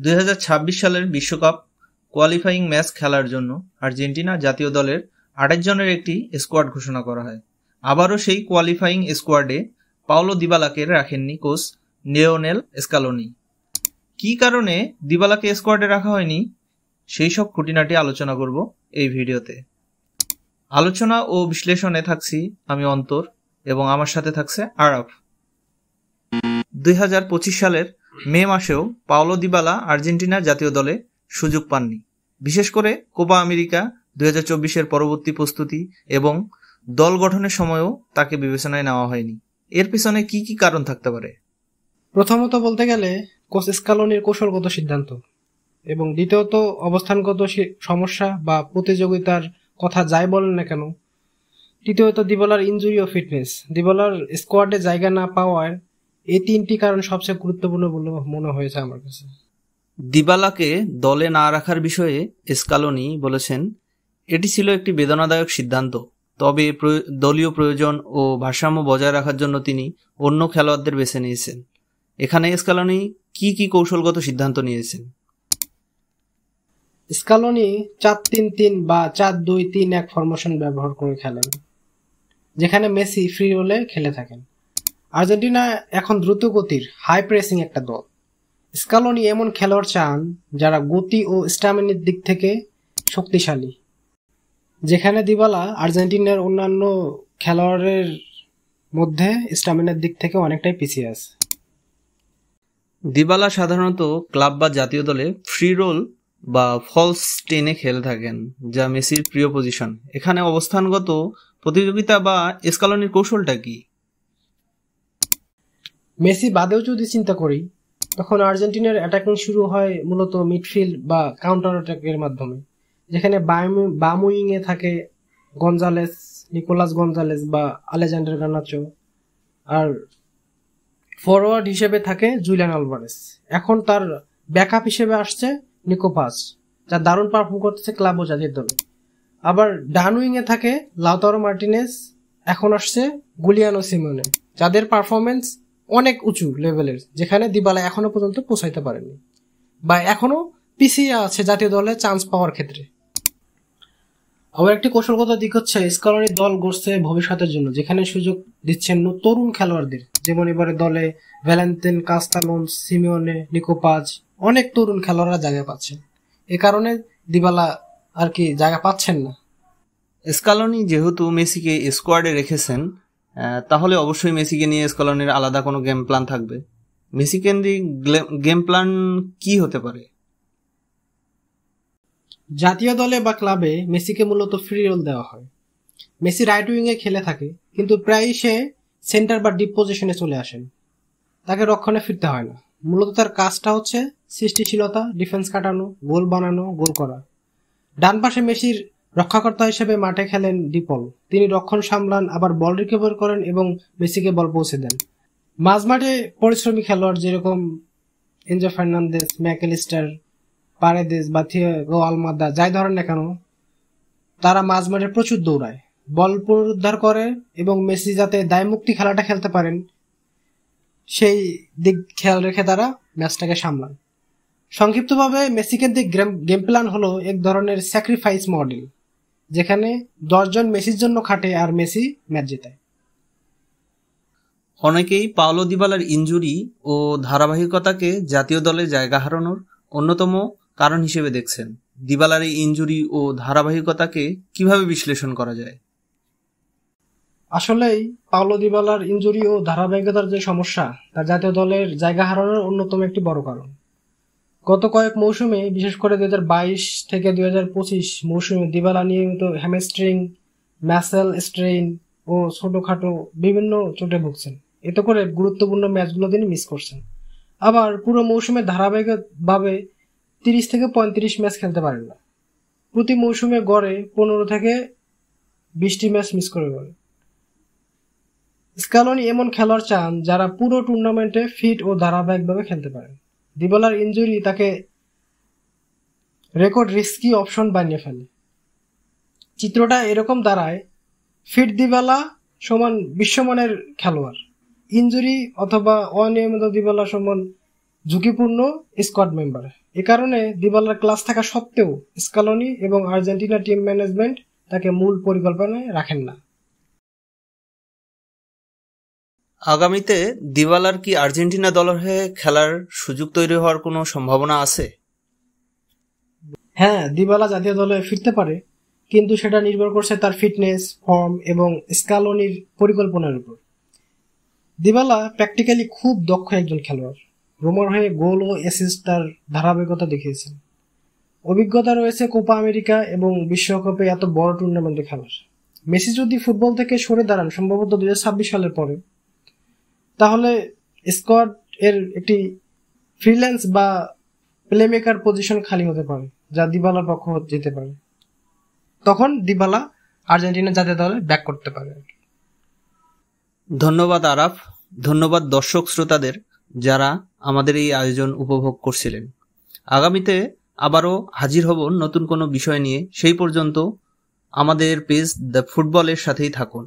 2026 সালের বিশ্বকাপ qualifying match খেলার জন্য আর্জেন্টিনা জাতীয় দলের 28 জনের একটি স্কোয়াড ঘোষণা করা হয়। আবারও সেই কোয়ালিফাইং স্কোয়াডে পাওলো দিবালাকে রাখেননি কোচ লিওনেল স্কালোনি। কী কারণে দিবালাকে স্কোয়াডে রাখা হয়নি সেই সব খুঁটিনাটি আলোচনা করব এই ভিডিওতে। আলোচনা ও বিশ্লেষণে থাকছি আমি অন্তর এবং আমার সাথে থাকছে আরাফ। 2025 সালের মে মাসেও পাওলো দিবালা আর্জেন্টিনা জাতীয় দলে সুযোগ পাননি। বিশেষ করে কোপা আমেরিকা 2024-এর পরবর্তী প্রস্তুতি এবং দল গঠনের সময়ও তাকে বিবেচনায় নেওয়া হয়নি। এর পিছনে কি কি কারণ থাকতে পারে? প্রথমত বলতে গেলে কোচ স্কালোনির কৌশলগত সিদ্ধান্ত, এবং দ্বিতীয়ত অবস্থানগত সমস্যা বা প্রতিযোগিতার কথা যাই বলেন না কেন। তৃতীয়ত দিবালার ইনজুরি ও ফিটনেস। দিবালার স্কোয়াডে জায়গা না পাওয়ার এই তিনটি কারণ সবচেয়ে গুরুত্বপূর্ণ বলে মনে হয়েছে আমার কাছে। দিবালাকে দলে না রাখার বিষয়ে স্কালোনি বলেছেন, এটি ছিল একটি বেদনাদায়ক সিদ্ধান্ত, তবে দলীয় প্রয়োজন ও ভারসাম্য বজায় রাখার জন্য তিনি অন্য খেলোয়াড়দের বেছে নিয়েছেন। এখানে স্কালোনি কি কি কৌশলগত সিদ্ধান্ত নিয়েছেন? স্কালোনি 4-3-3 বা 4-2-3-1 ফরমেশন ব্যবহার করে খেলেন, যেখানে মেসি ফ্রি রোলে খেলে থাকেন। আর্জেন্টিনা এখন দ্রুত গতির হাই প্রেসিং একটা দল। স্কালোনি এমন খেলোয়াড় চান যারা গতি ও স্ট্যামিনার দিক থেকে শক্তিশালী, যেখানে দিবালা আর্জেন্টিনার অন্যান্য খেলোয়াড়ের মধ্যে স্ট্যামিনার দিক থেকে অনেকটাই পিছিয়ে আছে। দিবালা সাধারণত ক্লাব বা জাতীয় দলে ফ্রি রোল বা ফলস টেনে খেলে থাকেন, যা মেসির প্রিয় পজিশন। এখানে অবস্থানগত প্রতিযোগিতা বা স্কালোনির কৌশলটা কি? মেসি বাদেও যদি চিন্তা করি, তখন আর্জেন্টিনার অ্যাটাকিং শুরু হয় মূলত মিডফিল্ড বা কাউন্টার অ্যাটাকের মাধ্যমে, যেখানে বাম উইংয়ে থাকে গঞ্জালেস, নিকোলাস গঞ্জালেস বা আলেজান্ডার গার্নাচো, আর ফরওয়ার্ড হিসেবে থাকে জুলিয়ান আলভারেস। এখন তার ব্যাকআপ হিসেবে আসছে নিকো পাস, যা দারুণ পারফর্ম করতেছে ক্লাব ও জাতীয় দলে। আবার ডান উইংয়ে থাকে লাউতারো মার্টিনেজ, এখন আসছে গুলিয়ানো সিমোনে, যাদের পারফরমেন্স অনেক উঁচু লেভেলের, যেখানে দিবালা এখনো পর্যন্ত পৌঁছাইতে পারেনি বা এখনো পিছিয়ে আছে জাতীয় দলে চান্স পাওয়ার ক্ষেত্রে। আবার একটি কৌশলগত দিক হচ্ছে স্কালোনি দল গড়ছে ভবিষ্যতের জন্য, যেখানে সুযোগ দিচ্ছেন তরুণ খেলোয়াড়দের, যেমন এবারে দলে ভ্যালেন্তিন, কাস্তালোন, সিমিওনে, নিকো পাজ, অনেক তরুণ খেলোয়াড়রা জায়গা পাচ্ছেন। এ কারণে দিবালা আর কি জায়গা পাচ্ছেন না। স্কালোনি যেহেতু মেসিকে স্কোয়াডে রেখেছেন, তাহলে অবশ্যই মেসিকে নিয়ে স্কালোনির আলাদা কোনো গেম প্ল্যান থাকবে। মেসি কেন্দ্রিক গেম প্ল্যান কি হতে পারে? জাতীয় দলে বা ক্লাবে মেসিকে মূলত ফ্রি রোল দেওয়া হয়। মেসি রাইট উইংয়ে খেলে থাকে, কিন্তু প্রায়ই সে সেন্টার বা ডিপ পজিশনে চলে আসেন। তাকে রক্ষণে ফিরতে হয় না। মূলত তার কাজটা হচ্ছে সৃষ্টিশীলতা, ডিফেন্স কাটানো, গোল বানানো, গোল করা। ডান পাশে মেসির রক্ষাকর্তা হিসেবে মাঠে খেলেন ডিপল। তিনি রক্ষণ সামলান, আবার বল রিকভার করেন এবং মেসিকে বল পৌঁছে দেন। মাঝমাঠে পরিশ্রমী খেলোয়াড় যেরকম এনজো ফার্নান্দেজ, ম্যাকঅ্যালিস্টার, পারেদেস বা থিয়াগো আলমাদা যাই ধরেন না কেন, তারা মাঝমাঠে প্রচুর দৌড়ায়, বল পুনরুদ্ধার করে এবং মেসি যাতে দায়মুক্তি খেলাটা খেলতে পারেন সেই দিক খেয়াল রেখে তারা ম্যাচটাকে সামলান। সংক্ষিপ্তভাবে মেসি কেন্দ্রিক গেম প্ল্যান হলো এক ধরনের স্যাক্রিফাইস মডেল, যেখানে 10 জন মেসির জন্য খাটে আর মেসি ম্যাচ জেতায়। অনেকেই পাওলো দিবালার ইনজুরি ও ধারাবাহিকতাকে জাতীয় দলে জায়গা হারানোর অন্যতম কারণ হিসেবে দেখছেন। দিবালার এই ইনজুরি ও ধারাবাহিকতাকে কিভাবে বিশ্লেষণ করা যায়? আসলেই পাওলো দিবালার ইনজুরি ও ধারাবাহিকতার যে সমস্যা, তা জাতীয় দলের জায়গা হারানোর অন্যতম একটি বড় কারণ। গত কয়েক মৌসুমে, বিশেষ করে 2022 থেকে 2025 মৌসুমে দিবালা নিয়মিত হ্যামস্ট্রিং, ম্যাসেল স্ট্রেইন ও ছোটখাটো বিভিন্ন চোটে ভুগছেন। এতে করে গুরুত্বপূর্ণ ম্যাচগুলো তিনি মিস করছেন। আবার পুরো মৌসুমে ধারাবাহিকভাবে 30 থেকে 35 ম্যাচ খেলতে পারেন না। প্রতি মৌসুমে গড়ে 15 থেকে 20টি ম্যাচ মিস করে বলে। স্কালোনি এমন খেলোয়াড় চান যারা পুরো টুর্নামেন্টে ফিট ও ধারাবাহিকভাবে খেলতে পারেন। দিবালার ইনজুরি তাকে রেকর্ড রিস্কি অপশন বানিয়ে ফেলে। চিত্রটা এরকম দাঁড়ায়: ফিট দিবালা সমান বিশ্বমানের খেলোয়াড়, ইনজুরি অথবা অনিয়মিত দিবালা সমান ঝুঁকিপূর্ণ স্কোয়াড মেম্বার। এ কারণে দিবালার ক্লাস থাকা সত্ত্বেও স্কালোনি এবং আর্জেন্টিনা টিম ম্যানেজমেন্ট তাকে মূল পরিকল্পনায় রাখেন না। আগামীতে দিবালার কি আর্জেন্টিনা দলের হয়ে খেলার সুযোগ তৈরি হওয়ার কোনো সম্ভাবনা আছে? হ্যাঁ, দিবালা জাতীয় দলে ফিরতে পারে, কিন্তু সেটা নির্ভর করছে তার ফিটনেস, ফর্ম এবং স্কালোনির পরিকল্পনার উপর। দিবালা প্র্যাকটিক্যালি খুব দক্ষ একজন খেলোয়াড়। রোমার হয়ে গোল ও অ্যাসিস্ট তার ধারাবাহিকতা দেখিয়েছেন। অভিজ্ঞতা রয়েছে কোপা আমেরিকা এবং বিশ্বকাপে এত বড় টুর্নামেন্টে খেলার। মেসি যদি ফুটবল থেকে সরে দাঁড়ান সম্ভবত 2026 সালের পরে, তাহলে স্কোয়াড এর একটি ফ্রিল্যান্স বা প্লেমেকার পজিশন খালি হতে পারে, যা দিবালার পক্ষ যেতে পারে। তখন দিবালা আর্জেন্টিনা জাতীয় দলে ব্যাক করতে পারে। ধন্যবাদ আরাফ, ধন্যবাদ দর্শক শ্রোতাদের যারা আমাদের এই আয়োজন উপভোগ করছিলেন। আগামীতে আবারও হাজির হব নতুন কোনো বিষয় নিয়ে। সেই পর্যন্ত আমাদের পেজ দ্য ফুটবলের সাথেই থাকুন।